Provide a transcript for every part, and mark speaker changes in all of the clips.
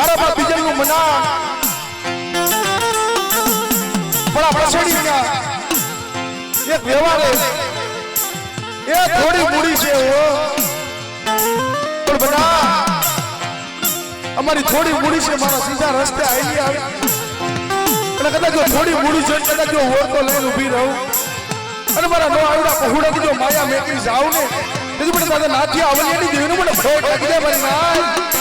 Speaker 1: મારા બા બીજલનું મના બડા પછડીના એક વ્યવહારે એ થોડી મૂડી છે પણ બડા અમારી થોડી મૂડી છે મારા સીધા રસ્તે આવી આવે અને કદાચ થોડી મૂડી છે કદાચ જો ઓળખો લઈને ઊભી રહું અને મારા નો આવડા પહોળા જો માયા મેકરી જાવ ને તેથી મને દાદા નાથી આવલિયાની દેવીને મને ફોટ લાગી દે મારી ના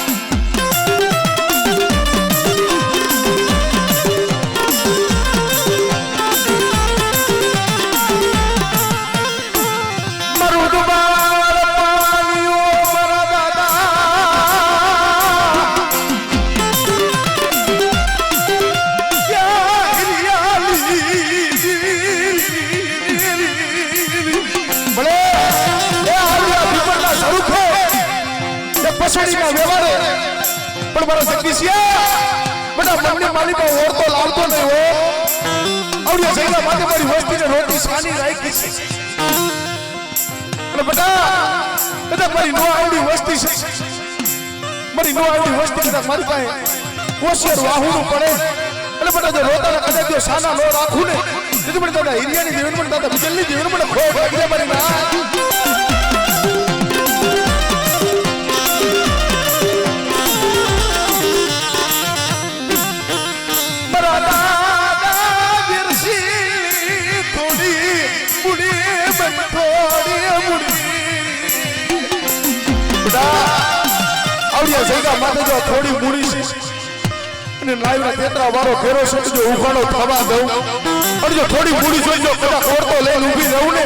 Speaker 1: પછડીના વ્યવહારે પણ મારા જગદીશિયા બધા મનની માલિકા ઓરતો લાવતો નહીં હો આવડિયા જઈલા માટે મારી વસ્તીને રોટી સાની રાખી છે અને બધા મારી નો આવડી વસ્તી છે મારી નો આવડી વસ્તી કદાચ મારી પાસે હોશિયાર વાહુનું પડે અને બધા જો રોતાના કદાચ જો સાના નો રાખું ને તેથી મને દાદા હિરિયાની જીવન મને દાદા બીજલની જીવન મને ખોટ લાગી દે મારી ના જગ્યા માટે જો થોડી મૂડી છે અને લાઈવના તેતરા વાળો ફેરો છે જો ઉઘાડો થવા દઉં અને જો થોડી મૂડી જોઈ જો બધા કોરતો લઈને ઊભી રહું ને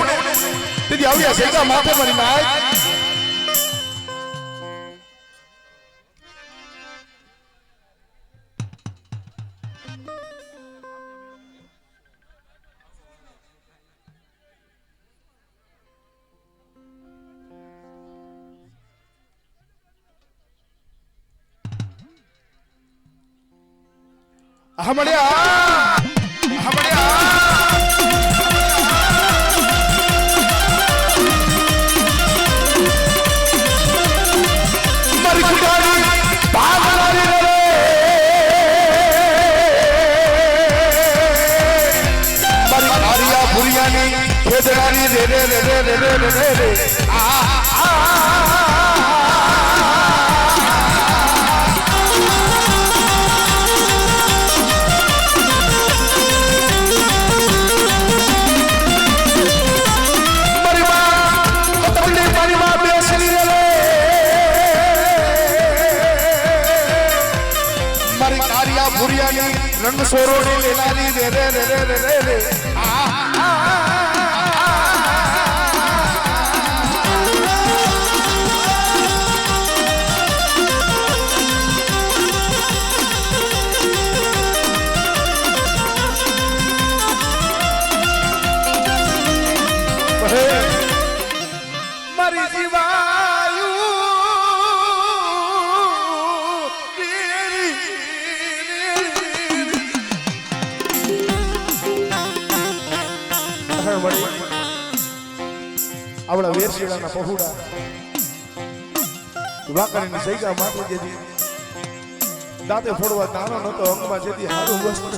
Speaker 1: તેથી આવ્યા જગ્યા માથે મારી નાય મારી કુટાડી ભાગલારી રે મારી આરિયા ભુરિયાની ખેદરારી રે રે રે રે રે રે રે રંગ સોરોડી લેનારી રે રે રે રે રે રે મારી જીવાયુ આવડા વેરશીડાના પહોળા વાકડીની જગ્યા માથે જેથી દાંતે ફોડવા દાણો નતો અંગમાં જેથી હારું વસ્ત્ર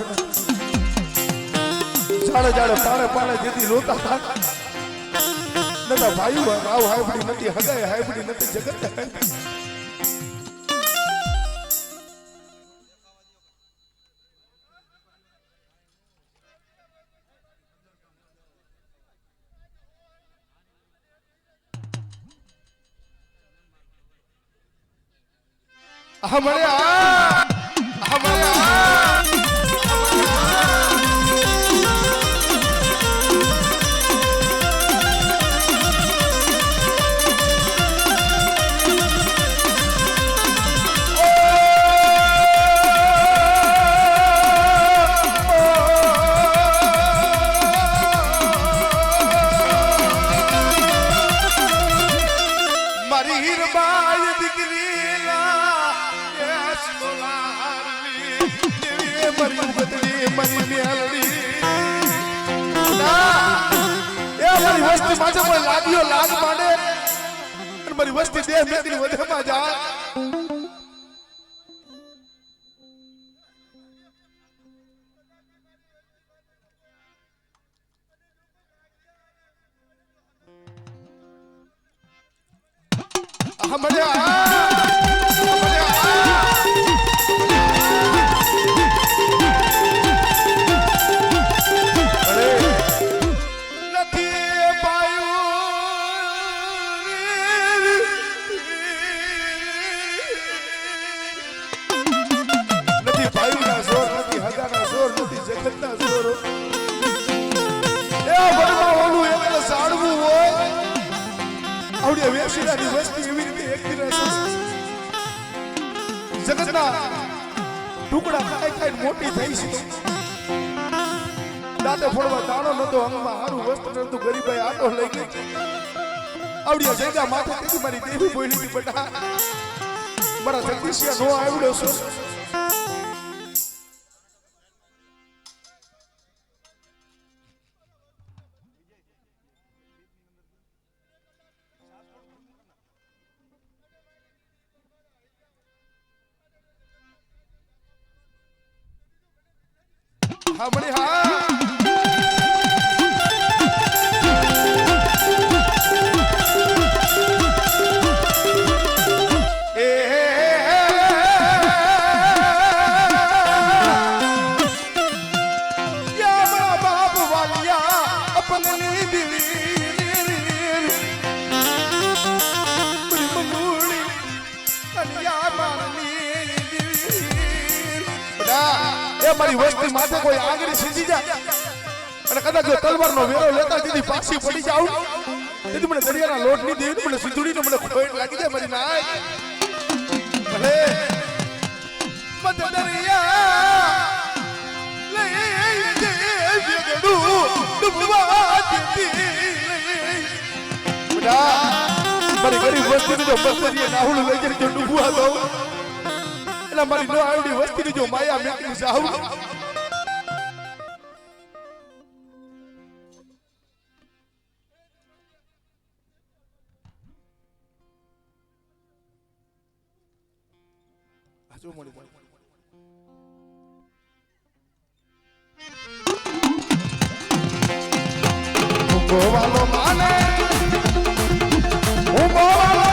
Speaker 1: જાડે જાડે પાણે પાણે જેથી રોતા હતા નતા ભાઈ આવ હાયબડી નથી હગાય હાયબડી નથી જગત हमारे વસ્તી માથે કોઈ લાગ્યો લાગ માંડે અને મારી વસ્તી દેહ મેકની વધેમાં જાય જગતના ટુકડા ખાઈ ખાઈ મોટી થઈ છે. દાંતે ફોડવા દાણો નતો, અંગમાં હારું વસ્ત્ર નતું, ગરીબાઈ આટો લઈ ગઈ. આવડિયા જગ્યા માથે તેથી મારી દેવી બોલી હતી બેટા, મારા જગદીશિયા નો આવડ્યો છો. હા મળી હા મારી વસ્તી માથે કોઈ આગળ સીધી જાય અને કદાચ જો તલવારનો વેરો લેતા દીધી પાછી પડી જાવ તેથી મને દરિયાના લોટ ની દેવી મને સિંધુડીને મને ખોટ લાગી જાય મારી નાય ભલે મત દરિયા લઈ જે વેગડું ડૂબવા દેતી બડા મારી ગરીબ વસ્તી જો બસરીએ નાહુલ લઈ જઈને જો ડૂબવા દો એટલે મારી નો આવડી વસ્તીની જો માયા મેકલી જાવ આજો મળી ગોવાલો માને હું ગોવાલો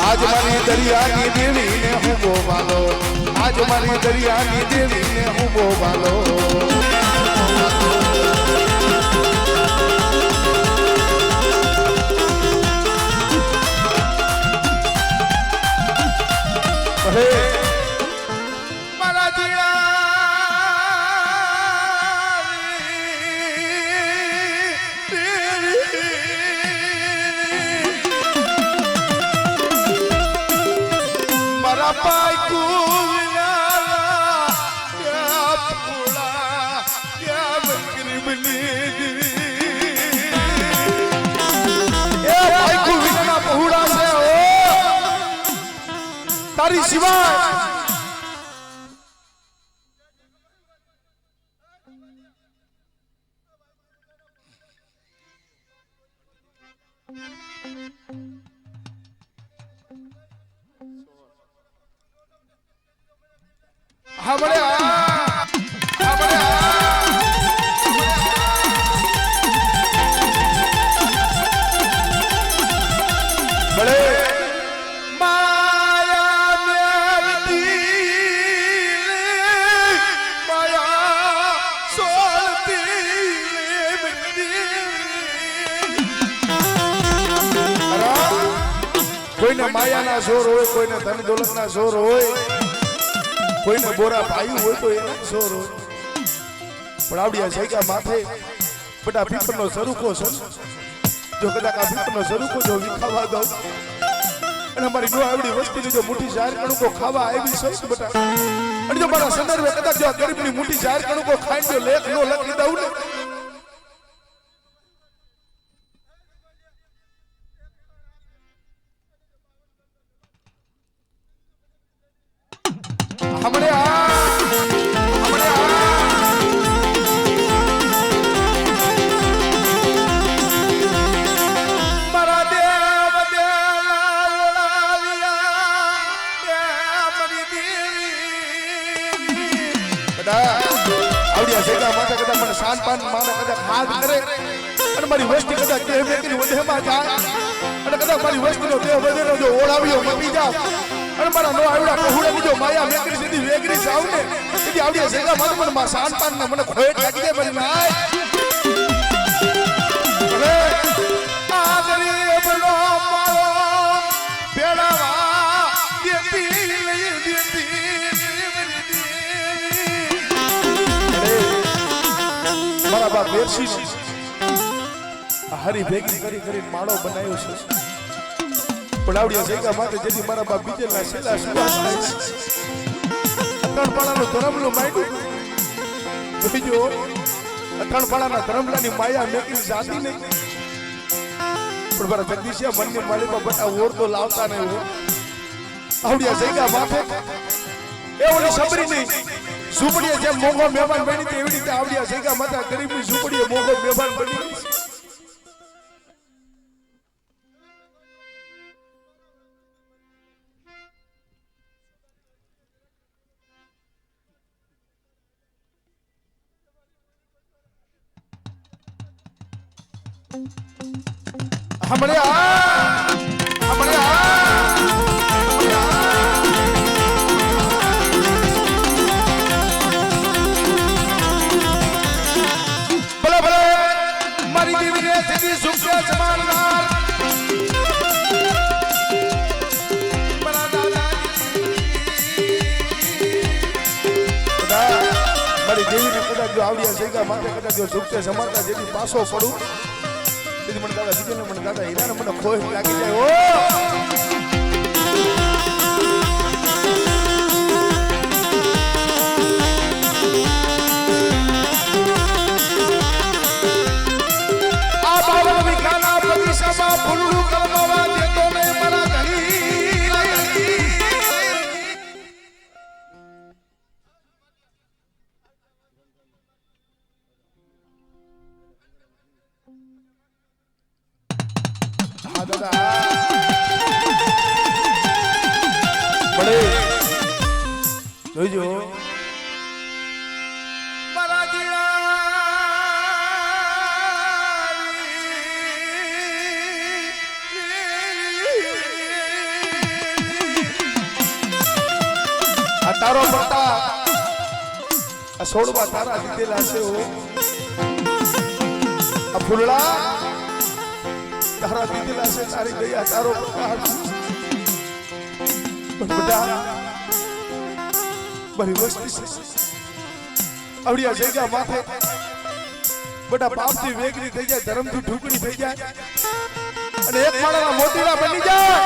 Speaker 1: આજ મારી દરિયાની દેવીને હું બોવાલો, આજ મારી દરિયાની દેવીને હું બોવાલો. મારા દિયા પાય કુલાલા ક્યા ફૂલા ક્યા મગરીબની એ પાય કુલાલા પહોળા છે ઓ તારી સિવાય हमरे बड़े माया मेरी माया सोलती कोઈને માયાના જોર હોય, કોઈને ધન દોલતના જોર હોય, કોઈને બોરા ભાઈ હોય તો એના જોર હોય, પણ આવડિયા જગ્યા માથે બટા પીપળનો સરુકો છે. જો કદાચ આ પીપળનો સરુકો જો વિખાવા દઉં અને અમારી નો આવડી વસ્તીની જો મુઠ્ઠી જાહેર કણુકો ખાવા આવી છે બટા, અને જો મારા સંદર્ભે કદાચ જો ગરીબની મુઠ્ઠી જાહેર કણુકો ખાઈને જો લેખ નો લખી દઉં ને हमरे मारा देव देला ओलाविया मरी देवी कदा आवडिया सेगा माथा कदा मन शान पान माने कदा खाद करे અને મારી વસ્તી કદાચ દેહ મેકીને વધેમાં જાય અને કદાચ મારી વસ્તીનો દેહ વધેનો જો ઓળાવ્યો મટી જાવ અને મારા નો આવડા પહોળાની જો માયા મેકરી સીધી વેગરી જાવ ને સીધી આવડી જગ્યા મને માં શાનપાન ને મને ખોટ લાગી જાય મારી નાય ભલે આ ગરીબનો મારો પેડાવા દેતી લઈ દેતી મારા બાપ વેરસી હરી ભેગી કરી કરીને માળો બનાવ્યો છે પડાવડિયા જગ્યા માટે જેથી મારા બાપ બીજેલા છેલ્લા સુવાસ થાય છે અટણપાડાનું ધરમલું માંડ્યું બીજો અટણપાડાના ધરમલાની માયા મેકરી જાતી નહીં પણ મારા જગદીશિયા મનની માળીમાં બટા ઓર તો લાવતા નહીં હો આવડિયા જગ્યા માથે એવડી સબરી નહીં ઝૂંપડીએ જેમ મોંઘો મહેમાન બની એવી રીતે આવડિયા જગ્યા માથે ગરીબની ઝૂંપડીએ મોંઘો મહેમાન બની हमरे आ भले भले मारी देवी ने सीधी सुख के समानदार बड़ा दादा मारी देवी ने कदा जो आवड़िया सेगा माथे कदा जो सुख के समानता जेदी पासो पड़ू तेरी मन दादा बीजे मन दादा हीरा मन खोय लागी जाय ओ आ बाबा विकाना बगीचा फूलू करवा देतो ने मला घरी दादा बड़े જોઈજો મારા જીણા આ તારો બટા આ સોડવા તારા દીધેલા છે હો આ ફૂલડા તારા દીધેલા છે તારી ગયા તારો બટા મારી વસ્તી આવડિયા જગ્યા માથે બટા પાપથી વેગરી થઈ જાય ધર્મથી ઠુકડી થઈ જાય અને એક માળાના મોતીડા બની જાય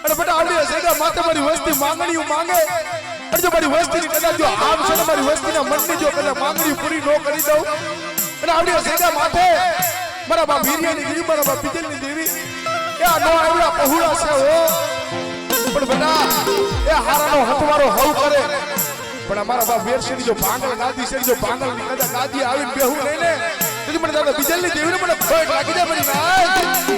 Speaker 1: અને બટા આવડિયા જગ્યા માથે મારી વસ્તી માંગણીઓ માંગે અને જો મારી વસ્તીની કદાચ જો આમ છે ને મારી વસ્તીના મનની જો કદાચ માંગણી પૂરી ન કરી દઉં અને આવડિયા જગ્યા માથે મારા બાપ વીર્યાની દેવી મારા બાપ બીજલની દેવી એ આ નો આવડા પહોળા છે હો પણ બેટા એ હારાનો હથવારો હવ કરે પણ અમારા બાપ વેરસેની જો ભાંગલ ગાદી છે જો ભાંગલ ની કદા ગાદી આવીને બેહું લઈને તેથી મને દાદા બીજલની દેવીને મને ખોટ લાગી જાય મારી નાય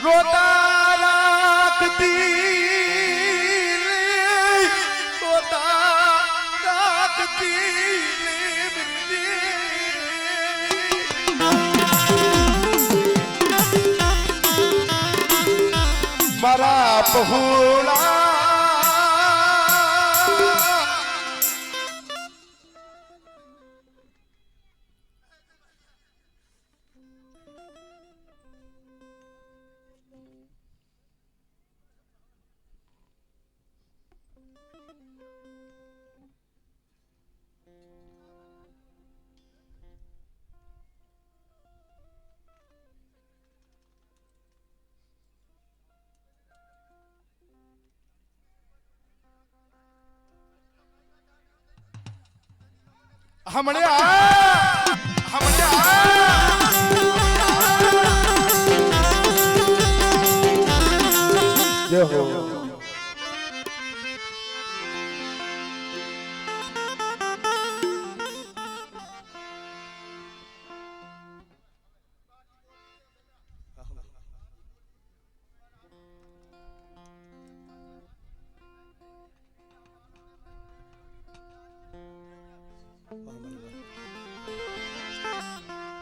Speaker 1: રોતા રાખતી મારા પહોળા हमने जय हो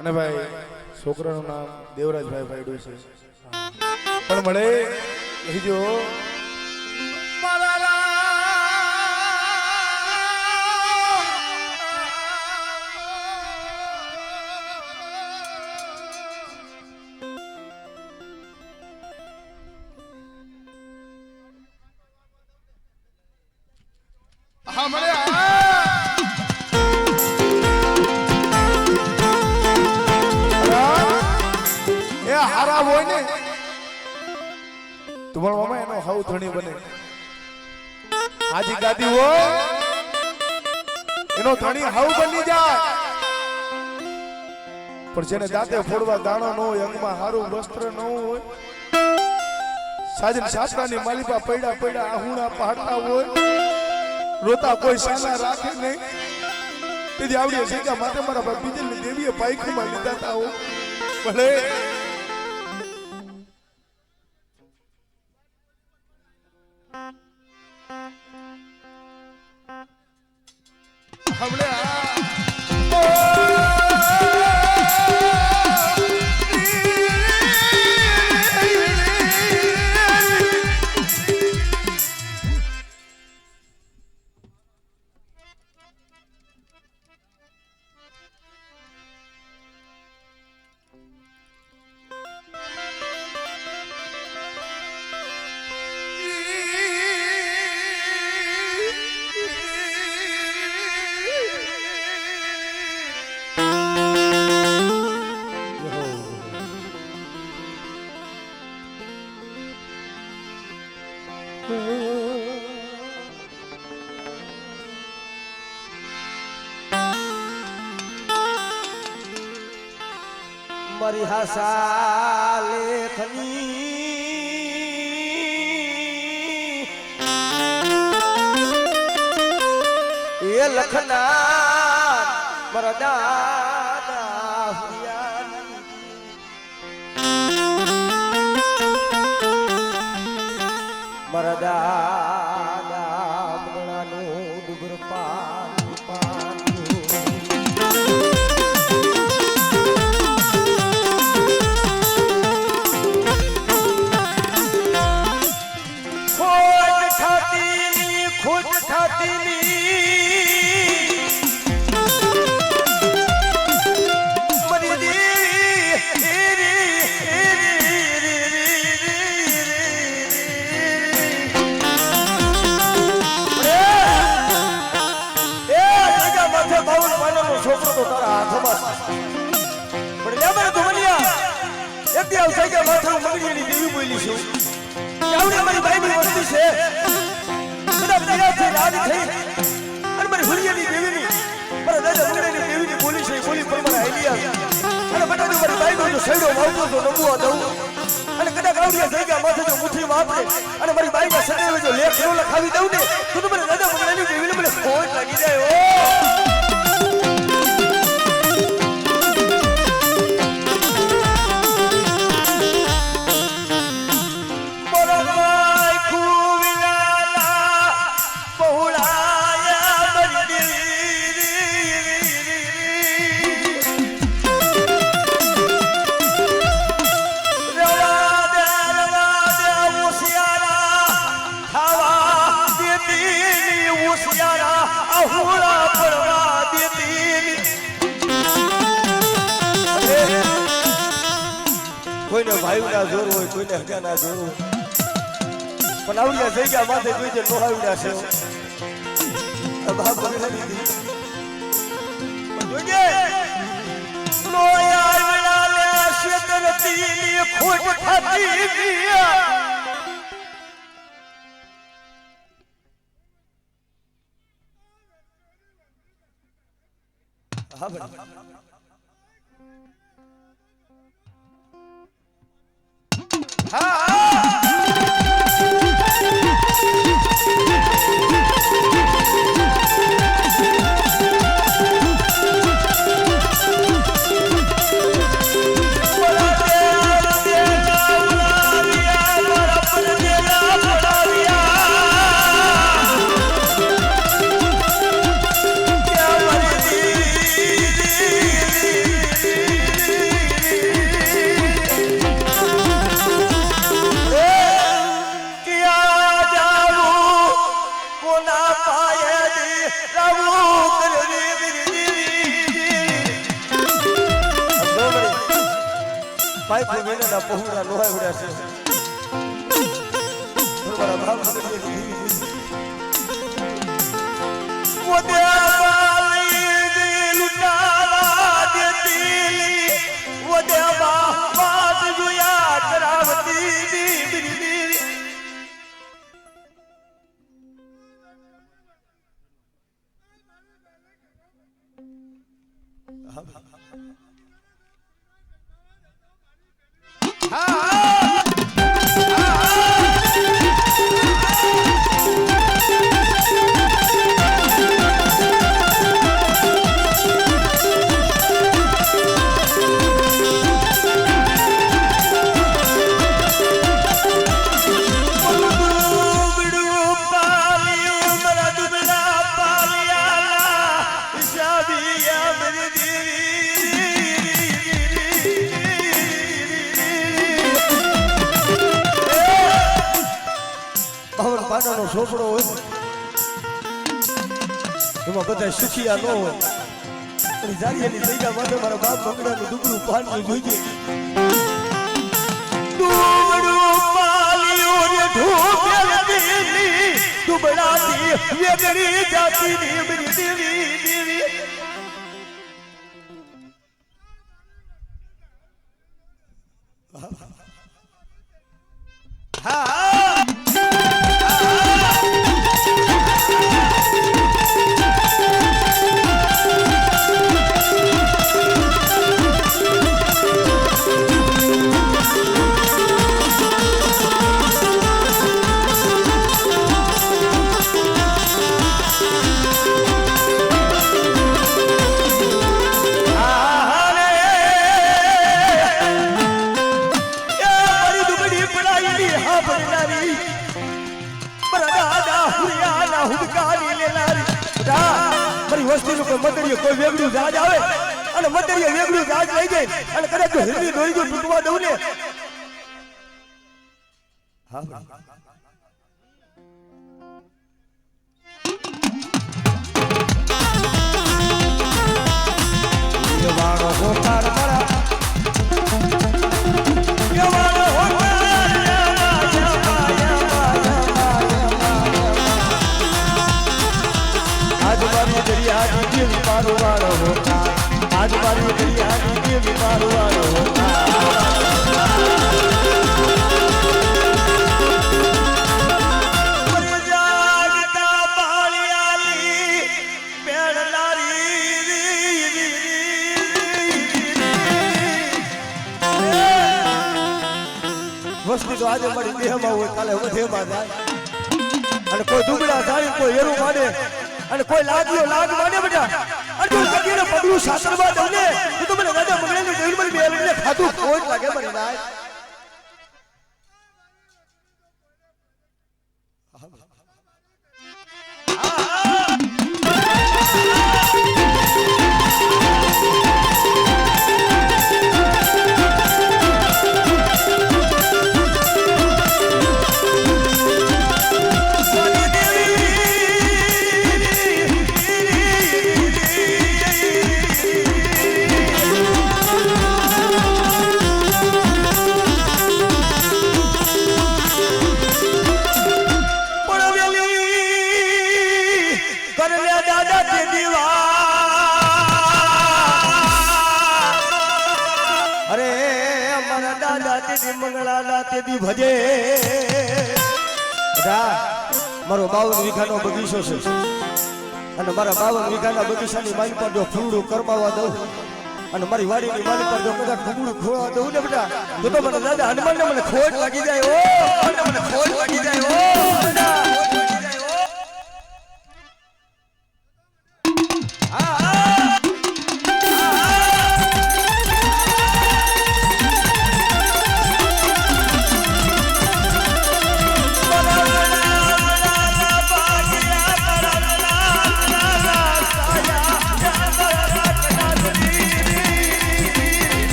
Speaker 1: અને ભાઈ છોકરાનું નામ દેવરાજભાઈ ભાઈડું છે પણ મળે કહીજો હા મળે હારા હોય ને તમારો મામા એનો હાવ ધણી બને આજી ગાદી હોય એનો ધણી હાવ બની જાય પણ જેને દાંતે ફોડવા દાણો ન હોય અંગમાં હારું વસ્ત્ર ન હોય સાજન શાસ્ત્રાની માલિપા પૈડા આહુણા પહાડતા હોય રોતા કોઈ સાલા રાખે નહીં તેથી આવડી શેકા માટે મારા બાપ બીજલની દેવીએ પાયખુમાં લીધા હો ભલે हमने
Speaker 2: મારી હાસા લેખની એ લખના મારા દાદા મારા દાદા મગણાનું ડુગર પાન છોકરો તો તારા હાથમાં પણ લે મારા ધુમલિયા એક દી આવશે કે માથા મગડીની દેવી બોલી છું આવડી મારી બાઈની વસ્તી છે બધા પીરાથી રાજ થઈ અને મારી હુલિયાની દેવીની મારા દાદા મગડીની દેવીની બોલી છે બોલી પર મારા હેલિયા અને બટાડો મારી બાઈનો જો સૈડો વાવતો તો નબુઆ દઉં અને કદાચ આવડિયા થઈ ગયા માથે જો મુઠ્ઠી વાપરે અને મારી બાઈના સદેવે જો લેખ નો લખાવી દઉં ને તો મારા દાદા મગડીની દેવીને મને ફોન લાગી જાય ઓ ભાઈના જોર હોય કોઈને હગાના જોર હોય પણ આવડિયા થઈ ગયા માથે કોઈ જે નોહાવડા છે બાપ બગડી દીધી જોજે નોયા લે શેતરતી ખોટ ખાતી દિયા હા ભાઈ ભાઈ કોઈના પહોળા લોહા ઉડ્યા છે બરાબર ભાવ પાડાનો છોકરો હોય એમાં બધા સુખિયા ન હોય પણ જારીની જગ્યા માટે મારા બાપ બગડાનું દુબળું પાણી જોઈએ દુબળું પાલિયો રે ઢોબેલ દેવી દુબળાતી વેગડી જાતી દેવી દેવી હા કોઈ વેગડું જહાજ આવે અને મતરીએ વેગડું જહાજ લઈ જાય અને કદાચ જો હિરની દોરી જો તૂટવા દઉં ને હા વાળો હોતાર મારા વાળો આજ મારી દરિયા દેવી મારો વાળો હોતા આજ મારી દરિયા દેવી મારો વાળો હોતા વસ્તી તો આજે મારી દેહમાં હોય કાલે વધેમાં જાય અને કોઈ દુબળા જાય કોઈ એરું માને અને કોઈ લાગ્યો લાગ માને બેટા અને તું કદીને પગલું શાસનમાં દઉં ને તો મને રાજા મંગળાની જોઈ મને બેલને ખાધું ખોટ લાગે મને નાય દેદી ભજે મારો 52 વીઘાનો બગીચો છે અને મારા 52 વીઘાના બગીચાની માલી પર જો ફૂલડું કરમાવા દઉં અને મારી વાડીની માલી પર જો કદાચ ફૂલડું ખોવા દઉં ને બેટા તો મને દાદા હનુમાનને મને ખોટ લાગી જાય મને ખોટ લાગી જાય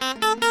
Speaker 3: Thank you.